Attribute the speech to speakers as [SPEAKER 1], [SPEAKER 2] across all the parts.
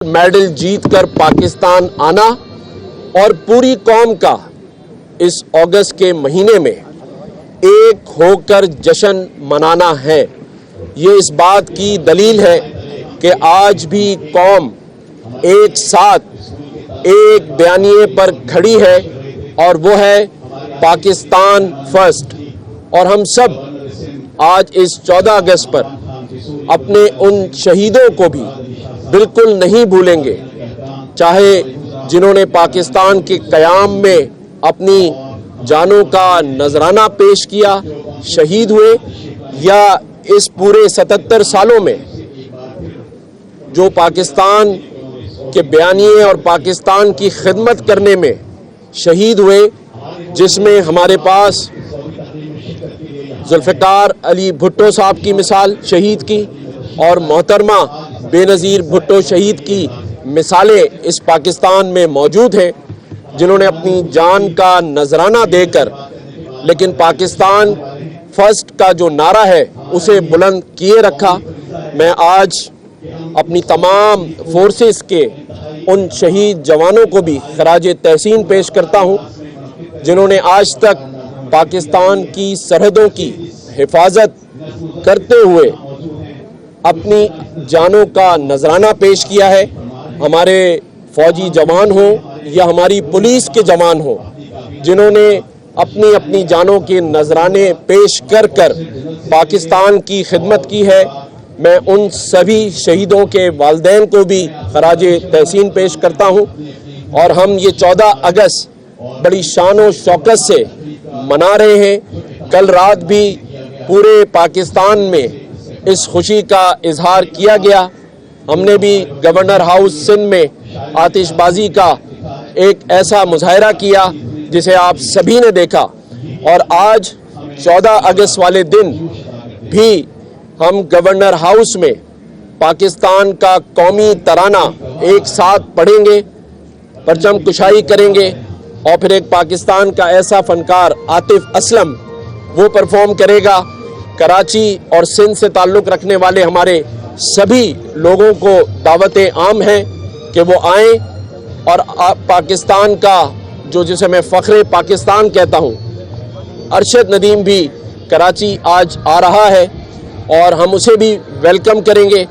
[SPEAKER 1] Medal जीतकर पाकिस्तान आना और पूरी कौम का इस अगस्त के महीने में एक होकर जश्न मनाना है। ये इस बात की दलील है कि आज भी कौम एक साथ एक बयानिए पर खड़ी है और वो है पाकिस्तान फर्स्ट। और हम सब आज इस 14 अगस्त पर अपने उन शहीदों को भी बिल्कुल नहीं भूलेंगे, चाहे जिन्होंने पाकिस्तान के क़याम में अपनी जानों का नजराना पेश किया, शहीद हुए, या इस पूरे 77 सालों में जो पाकिस्तान के बयानिए और पाकिस्तान की खिदमत करने में शहीद हुए, जिसमें हमारे पास जुल्फ़िकार अली भुट्टो साहब की मिसाल शहीद की और मोहतरमा बेनज़ीर भुट्टो शहीद की मिसालें इस पाकिस्तान में मौजूद हैं, जिन्होंने अपनी जान का नजराना देकर लेकिन पाकिस्तान फर्स्ट का जो नारा है उसे बुलंद किए रखा। मैं आज अपनी तमाम फोर्सेस के उन शहीद जवानों को भी खराज तहसीन पेश करता हूँ, जिन्होंने आज तक पाकिस्तान की सरहदों की हिफाजत करते हुए अपनी जानों का नजराना पेश किया है। हमारे फौजी जवान हो या हमारी पुलिस के जवान हो, जिन्होंने अपनी अपनी जानों के नजराने पेश कर कर पाकिस्तान की खिदमत की है, मैं उन सभी शहीदों के वालिदैन को भी खराज तहसीन पेश करता हूँ। और हम ये 14 अगस्त बड़ी शान और शौकत से मना रहे हैं। कल रात भी पूरे पाकिस्तान में इस खुशी का इजहार किया गया। हमने भी गवर्नर हाउस सिंध में आतिशबाजी का एक ऐसा मुजाहरा किया जिसे आप सभी ने देखा। और आज 14 अगस्त वाले दिन भी हम गवर्नर हाउस में पाकिस्तान का कौमी तराना एक साथ पढ़ेंगे, परचम कुशाई करेंगे और फिर एक पाकिस्तान का ऐसा फनकार आतिफ असलम वो परफॉर्म करेगा। कराची और सिंध से ताल्लुक़ रखने वाले हमारे सभी लोगों को दावत आम है कि वो आएँ और पाकिस्तान का जिसे मैं फ़ख्र पाकिस्तान कहता हूँ, अरशद नदीम भी कराची आज आ रहा है और हम उसे भी वेलकम करेंगे।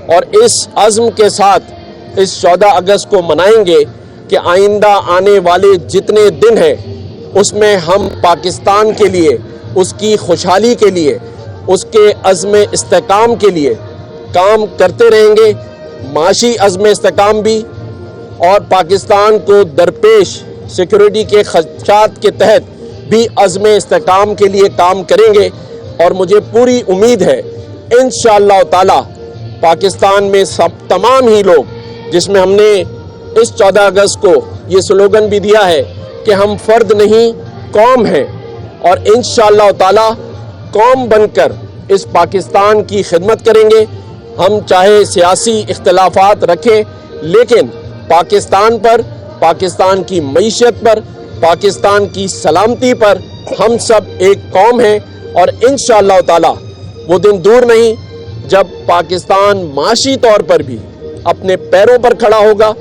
[SPEAKER 1] और इस अज़्म के साथ इस 14 अगस्त को मनाएंगे कि आइंदा आने वाले जितने दिन हैं उसमें हम पाकिस्तान के लिए, उसकी खुशहाली के लिए, उसके अज़्म इस्तेकाम के लिए काम करते रहेंगे। माशी अज़्म इस्तेकाम भी और पाकिस्तान को दरपेश सिक्योरिटी के खदशात के तहत भी अज़्म इस्तेकाम के लिए काम करेंगे। और मुझे पूरी उम्मीद है इंशाअल्लाह ताला पाकिस्तान में सब तमाम ही लोग, जिसमें हमने इस 14 अगस्त को ये स्लोगन भी दिया है कि हम फ़र्द नहीं कौम हैं, और इंशाअल्लाह ताला कौम बनकर इस पाकिस्तान की खिदमत करेंगे। हम चाहे सियासी इख्तिलाफात रखें, लेकिन पाकिस्तान पर, पाकिस्तान की मईशत पर, पाकिस्तान की सलामती पर हम सब एक कौम हैं। और इंशाअल्लाह ताला वो दिन दूर नहीं जब पाकिस्तान माशी तौर पर भी अपने पैरों पर खड़ा होगा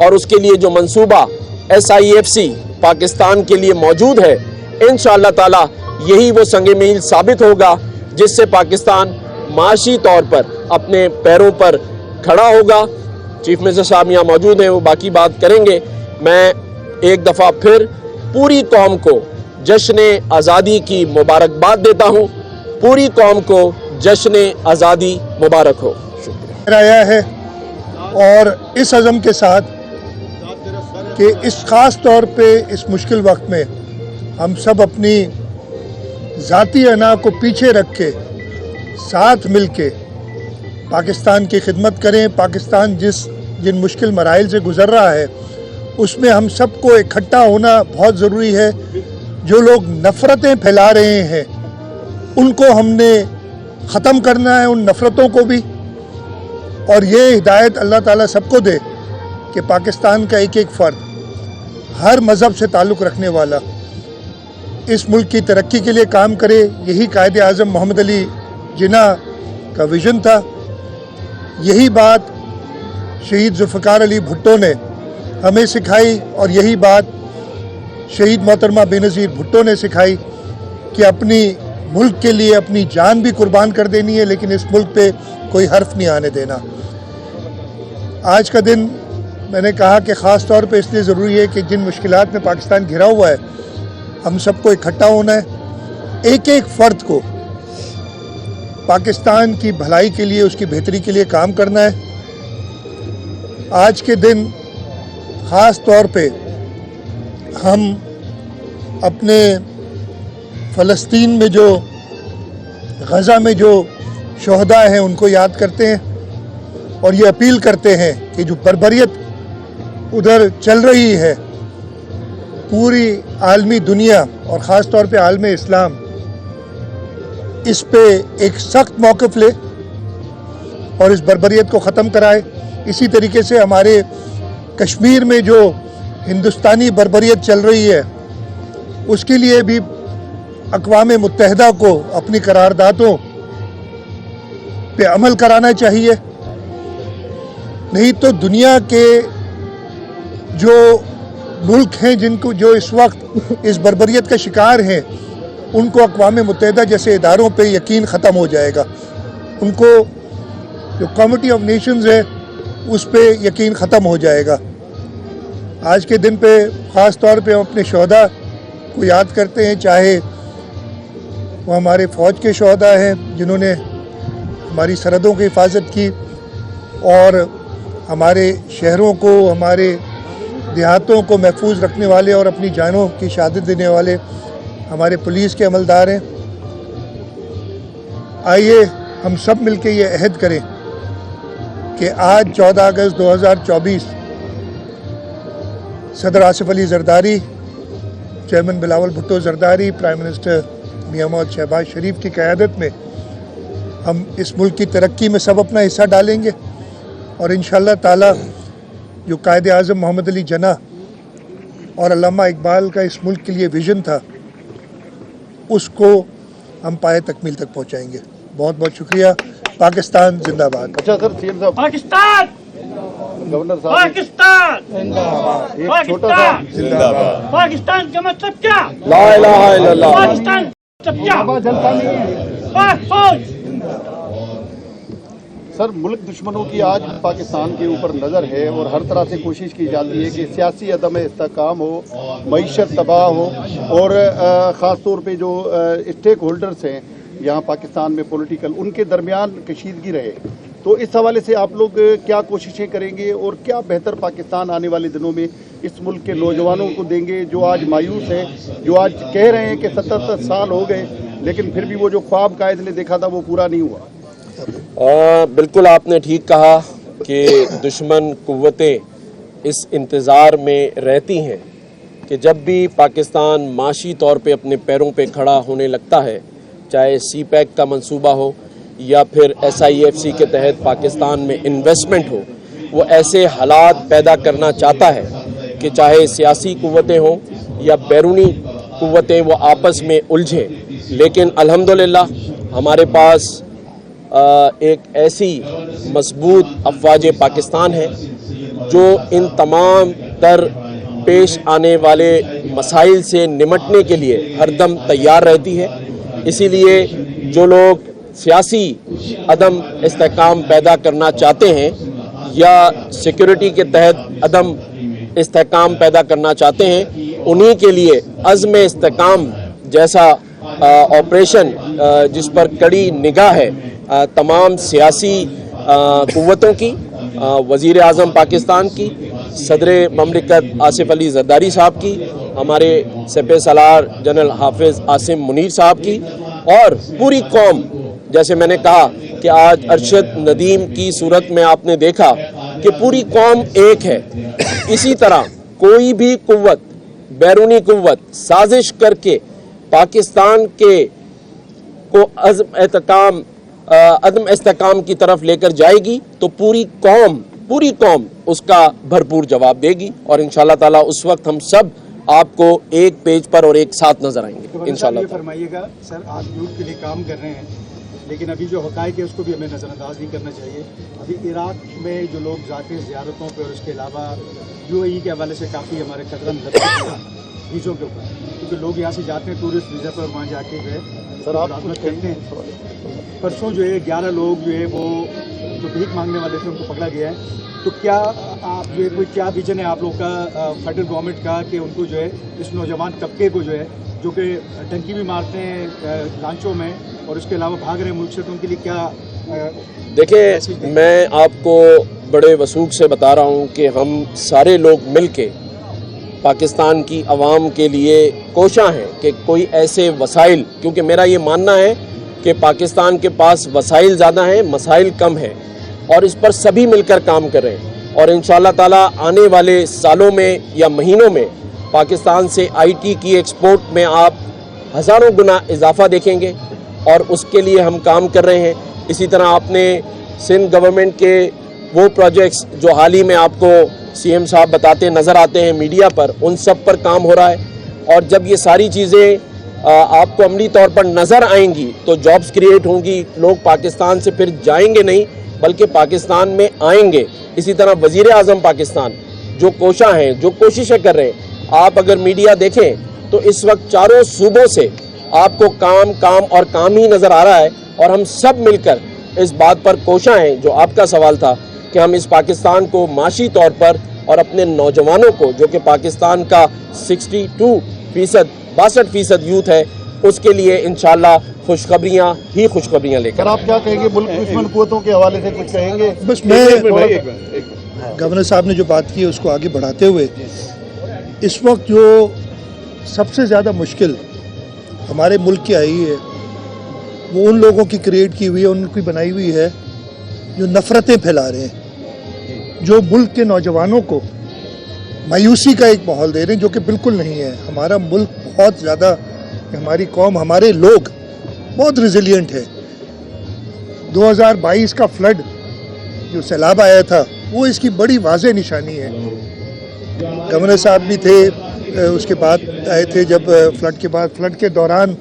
[SPEAKER 1] और उसके लिए जो मंसूबा SIFC पाकिस्तान के लिए मौजूद है, इंशाअल्लाह ताला यही वो संग मील साबित होगा जिससे पाकिस्तान माशी तौर पर अपने पैरों पर खड़ा होगा। चीफ मिनिस्टर साहब यहाँ मौजूद हैं, वो बाकी बात करेंगे। मैं एक दफ़ा फिर पूरी कौम को जश्न आज़ादी की मुबारकबाद देता हूँ। पूरी कौम को जश्न आज़ादी मुबारक हो। शुक्रिया
[SPEAKER 2] आया है और इस अज़म के साथ कि इस ख़ास तौर पे इस मुश्किल वक्त में हम सब अपनी ज़ाती अना को पीछे रख के साथ मिल के पाकिस्तान की खिदमत करें। पाकिस्तान जिन मुश्किल मराइल से गुज़र रहा है उसमें हम सबको इकट्ठा होना बहुत ज़रूरी है। जो लोग नफ़रतें फैला रहे हैं उनको हमने ख़त्म करना है, उन नफ़रतों को भी। और ये हिदायत अल्लाह ताला सबको दे कि पाकिस्तान का एक एक फ़र्द, हर मज़हब से ताल्लुक़ रखने वाला इस मुल्क की तरक्की के लिए काम करे। यही कायदे आज़म मोहम्मद अली जिन्ना का विज़न था। यही बात शहीद जुल्फ़िकार अली भुट्टो ने हमें सिखाई, और यही बात शहीद मोहतरमा बेनज़ीर भुट्टो ने सिखाई कि अपनी मुल्क के लिए अपनी जान भी कुर्बान कर देनी है, लेकिन इस मुल्क पे कोई हर्फ नहीं आने देना। आज का दिन मैंने कहा कि ख़ास तौर पे इसलिए ज़रूरी है कि जिन मुश्किलात में पाकिस्तान घिरा हुआ है, हम सबको इकट्ठा होना है, एक एक फ़र्द को पाकिस्तान की भलाई के लिए, उसकी बेहतरी के लिए काम करना है। आज के दिन ख़ास तौर पे हम अपने फ़लस्तीन में जो, गज़ा में जो शहदा हैं उनको याद करते हैं और ये अपील करते हैं कि जो बर्बरियत उधर चल रही है, पूरी आलमी दुनिया और ख़ास तौर पे आलम इस्लाम इस पे एक सख्त मौक़िफ़ ले और इस बर्बरियत को ख़त्म कराए। इसी तरीके से हमारे कश्मीर में जो हिंदुस्तानी बर्बरियत चल रही है, उसके लिए भी अक़वाम मुत्तहिदा को अपनी करारदादों पे अमल कराना चाहिए। नहीं तो दुनिया के जो मुल्क हैं जिनको, जो इस वक्त इस बर्बरियत का शिकार हैं, उनको अक़वाम मुत्तहिदा जैसे इदारों पे यकीन ख़त्म हो जाएगा। उनको जो कमिटी ऑफ नेशंस है उस पे यकीन ख़त्म हो जाएगा। आज के दिन पे ख़ास तौर पे हम अपने शहदा को याद करते हैं, चाहे वो हमारे फ़ौज के शहदा हैं जिन्होंने हमारी सरहदों की हिफाजत की, और हमारे शहरों को, हमारे देहातों को महफूज रखने वाले और अपनी जानों की शहादत देने वाले हमारे पुलिस के अमलदार हैं। आइए हम सब मिलकर ये अहद करें कि आज 14 अगस्त 2024 सदर Asif Ali Zardari, chairman Bilawal Bhutto Zardari, prime minister Mian Muhammad Shehbaz Sharif की क़यादत में हम इस मुल्क की तरक्की में सब अपना हिस्सा डालेंगे, और इंशाअल्लाह ताला जो कायद आज़म मोहम्मद अली जिन्ना और अल्लामा इकबाल का इस मुल्क के लिए विज़न था, उसको हम पाए तकमील तक पहुँचाएँगे। बहुत बहुत शुक्रिया। पाकिस्तान जिंदाबाद।
[SPEAKER 3] अच्छा सर, सीएम साहब,
[SPEAKER 4] पाकिस्तान
[SPEAKER 3] गवर्नर साहब,
[SPEAKER 4] पाकिस्तान
[SPEAKER 3] एक छोटा सा
[SPEAKER 4] जिंदाबाद। पाकिस्तान का मतलब क्या?
[SPEAKER 1] ला इलाहा इल्लल्लाह।
[SPEAKER 4] पाकिस्तान का मतलब क्या? पाक फौज।
[SPEAKER 3] सर, मुल्क दुश्मनों की आज पाकिस्तान के ऊपर नज़र है और हर तरह से कोशिश की जाती है कि सियासी अदम इस्तेहकाम हो, मईशत तबाह हो, और ख़ास तौर पे जो स्टेक होल्डर्स हैं यहाँ पाकिस्तान में पॉलिटिकल, उनके दरमियान कशीदगी रहे। तो इस हवाले से आप लोग क्या कोशिशें करेंगे और क्या बेहतर पाकिस्तान आने वाले दिनों में इस मुल्क के नौजवानों को देंगे, जो आज मायूस हैं, जो आज कह रहे हैं कि 77 साल हो गए लेकिन फिर भी वो जो ख्वाब कायद ने देखा था वो पूरा नहीं हुआ?
[SPEAKER 1] बिल्कुल आपने ठीक कहा कि दुश्मन कुव्वतें इस इंतज़ार में रहती हैं कि जब भी पाकिस्तान माशी तौर पे अपने पैरों पे खड़ा होने लगता है, चाहे CPEC का मंसूबा हो या फिर SIFC के तहत पाकिस्तान में इन्वेस्टमेंट हो, वो ऐसे हालात पैदा करना चाहता है कि चाहे सियासी कुव्वतें हों या बैरूनी कुव्वतें, वो आपस में उलझें। लेकिन अल्हम्दुलिल्लाह हमारे पास एक ऐसी मजबूत अफवाज पाकिस्तान है जो इन तमाम तर पेश आने वाले मसाइल से निमटने के लिए हरदम तैयार रहती है। इसीलिए जो लोग सियासी अदम इस्तेहकाम पैदा करना चाहते हैं या सिक्योरिटी के तहत अदम इस्तेहकाम पैदा करना चाहते हैं, उन्हीं के लिए अज़्म इस्तेहकाम जैसा ऑपरेशन जिस पर कड़ी निगाह है तमाम सियासी कुव्वतों की, वज़ीर आज़म पाकिस्तान की, सदर ममलिकत आसिफ अली जरदारी साहब की, हमारे सेपे सलार जनरल हाफिज़ आसिम मुनीर साहब की, और पूरी कौम, जैसे मैंने कहा कि आज अरशद नदीम की सूरत में आपने देखा कि पूरी कौम एक है। इसी तरह कोई भी कुव्वत, बैरूनी कुव्वत साजिश करके पाकिस्तान के को अदम इस्तेहकाम की तरफ लेकर जाएगी तो पूरी कौम उसका भरपूर जवाब देगी, और इंशाअल्लाह ताला उस वक्त हम सब आपको एक पेज पर और एक साथ नजर आएंगे इंशाअल्लाह।
[SPEAKER 5] फरमाइएगा सर, आप यूथ के लिए काम कर रहे हैं, لیکن ابھی جو حقائق ہے اس کو بھی ہمیں نظر انداز نہیں کرنا چاہیے. ابھی عراق میں جو لوگ جاتے ہیں زیارتوں پہ اور اس کے علاوہ UAE کے حوالے سے کافی ہمارے قدم لگتے ہیں ویزوں کے اوپر, کیونکہ لوگ یہاں سے جاتے ہیں ٹورسٹ ویزا پر اور وہاں جا کے جو ہے ملازمت کرتے ہیں. پرسوں جو ہے 11 لوگ جو ہے وہ جو بھیک مانگنے والے تھے ان کو پکڑا گیا ہے. تو کیا آپ جو ہے کوئی کیا ویژن ہے آپ لوگ کا فیڈرل گورنمنٹ کا کہ ان کو جو ہے اس نوجوان طبقے کو جو ہے جو کہ ٹنکی بھی مارتے ہیں لانچوں میں اور اس کے علاوہ بھاگ رہے ہیں ملک سے, تو ان کے لیے کیا
[SPEAKER 1] دیکھیں میں آپ کو بڑے وثوق سے بتا رہا ہوں کہ ہم سارے لوگ مل کے پاکستان کی عوام کے لیے کوشاں ہیں کہ کوئی ایسے وسائل, کیونکہ میرا یہ ماننا ہے کہ پاکستان کے پاس وسائل زیادہ ہیں مسائل کم ہیں, اور اس پر سبھی مل کر کام کر رہے ہیں. اور انشاءاللہ تعالی آنے والے سالوں میں یا مہینوں میں پاکستان سے IT کی ایکسپورٹ میں آپ ہزاروں گنا اضافہ دیکھیں گے, اور اس کے لیے ہم کام کر رہے ہیں. اسی طرح آپ نے سندھ گورنمنٹ کے وہ پروجیکٹس جو حال ہی میں آپ کو CM صاحب بتاتے نظر آتے ہیں میڈیا پر, ان سب پر کام ہو رہا ہے. اور جب یہ ساری چیزیں آپ کو عملی طور پر نظر آئیں گی تو جابز کریٹ ہوں گی, لوگ پاکستان سے پھر جائیں گے نہیں بلکہ پاکستان میں آئیں گے. اسی طرح وزیر اعظم پاکستان جو کوشاں ہیں, جو کوششیں کر رہے ہیں, آپ اگر میڈیا دیکھیں تو اس وقت چاروں صوبوں سے آپ کو کام اور کام ہی نظر آ رہا ہے. اور ہم سب مل کر اس بات پر کوشاں ہیں جو آپ کا سوال تھا کہ ہم اس پاکستان کو معاشی طور پر اور اپنے نوجوانوں کو جو کہ پاکستان کا 62% یوتھ ہے, اس کے لیے انشاءاللہ خوشخبریاں ہی خوشخبریاں لے کر.
[SPEAKER 3] آپ کیا کہیں گے ملک دشمن قوتوں کے حوالے سے کچھ کہیں گے؟
[SPEAKER 2] بس میں گورنر صاحب نے جو بات کی ہے اس کو آگے بڑھاتے ہوئے, اس وقت جو سب سے زیادہ مشکل ہمارے ملک کی آئی ہے وہ ان لوگوں کی کریٹ کی ہوئی ہے, ان کی بنائی ہوئی ہے جو نفرتیں پھیلا رہے ہیں, جو ملک کے نوجوانوں کو مایوسی کا ایک ماحول دے رہے ہیں, جو کہ بالکل نہیں ہے. ہمارا ملک بہت زیادہ, ہماری قوم, ہمارے لوگ بہت ریزیلینٹ ہے. 2022 کا فلڈ جو سیلاب آیا تھا وہ اس کی بڑی واضح نشانی ہے. گورنر صاحب بھی تھے, اس کے بعد آئے تھے جب فلڈ کے بعد, فلڈ کے دوران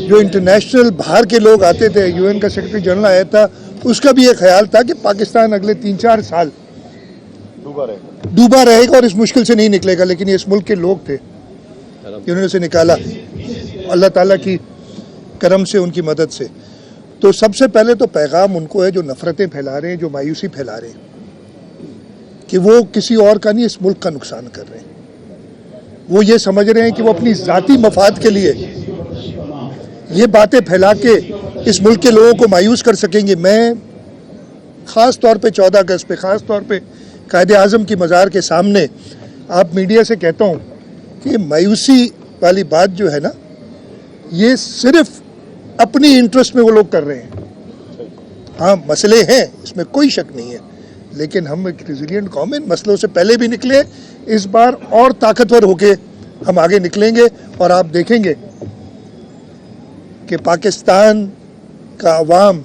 [SPEAKER 2] جو انٹرنیشنل باہر کے لوگ آتے تھے, UN کا سیکرٹری جنرل آیا تھا, اس کا بھی ایک خیال تھا کہ پاکستان اگلے 3-4 سال ڈوبا رہے گا اور اس مشکل سے نہیں نکلے گا. لیکن یہ اس ملک کے لوگ تھے جنہوں نے اسے نکالا, اللہ تعالیٰ کی کرم سے, ان کی مدد سے. تو سب سے پہلے تو پیغام ان کو ہے جو نفرتیں پھیلا رہے ہیں, جو مایوسی پھیلا رہے ہیں, کہ وہ کسی اور کا نہیں اس ملک کا نقصان کر رہے ہیں. وہ یہ سمجھ رہے ہیں کہ وہ اپنی ذاتی مفاد کے لیے یہ باتیں پھیلا کے اس ملک کے لوگوں کو مایوس کر سکیں گے. میں خاص طور پہ 14 اگست پہ, خاص طور پہ قائد اعظم کی مزار کے سامنے آپ میڈیا سے کہتا ہوں کہ مایوسی والی بات جو ہے نا, یہ صرف اپنی انٹرسٹ میں وہ لوگ کر رہے ہیں. ہاں مسئلے ہیں, اس میں کوئی شک نہیں ہے, لیکن ہم ایک ریزیلینٹ قوم ہیں, مسئلوں سے پہلے بھی نکلے, اس بار اور طاقتور ہو کے ہم آگے نکلیں گے. اور آپ دیکھیں گے کہ پاکستان کا عوام,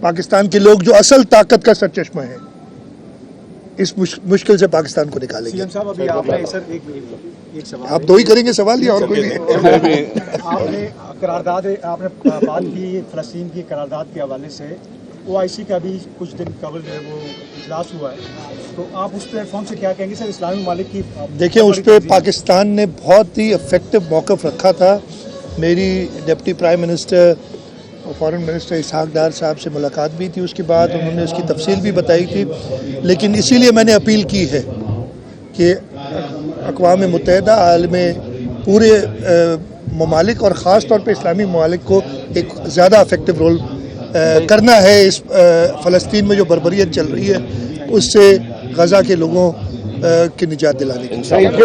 [SPEAKER 2] پاکستان کے لوگ جو اصل طاقت کا سرچشمہ ہیں, اس مشکل سے پاکستان کو نکالیں گے.
[SPEAKER 5] صاحب ابھی آپ نے سر ایک سوال,
[SPEAKER 2] آپ دو ہی کریں گے سوال, یا اور کوئی نہیں؟
[SPEAKER 5] آپ نے قرارداد, آپ نے بات کی فلسطین کی قرارداد کے حوالے سے, OIC کا بھی کچھ دن قبل جو ہے وہ اجلاس ہوا ہے, تو آپ اس پلیٹ فارم سے کیا کہیں گے سر؟ اسلامی ممالک کی
[SPEAKER 2] دیکھیں, اس پہ پاکستان نے بہت ہی افیکٹو موقف رکھا تھا. میری ڈپٹی پرائم منسٹر اور فارن منسٹر اسحاق ڈار صاحب سے ملاقات بھی تھی, اس کے بعد انہوں نے اس کی تفصیل بھی بتائی تھی. لیکن اسی لیے میں نے اپیل کی ہے کہ اقوام متحدہ عالم پورے ممالک اور خاص طور پہ اسلامی ممالک کو ایک زیادہ افیکٹو رول کرنا ہے اس فلسطین میں جو بربریت چل رہی ہے, اس سے غزہ کے لوگوں کی نجات دلانے کی.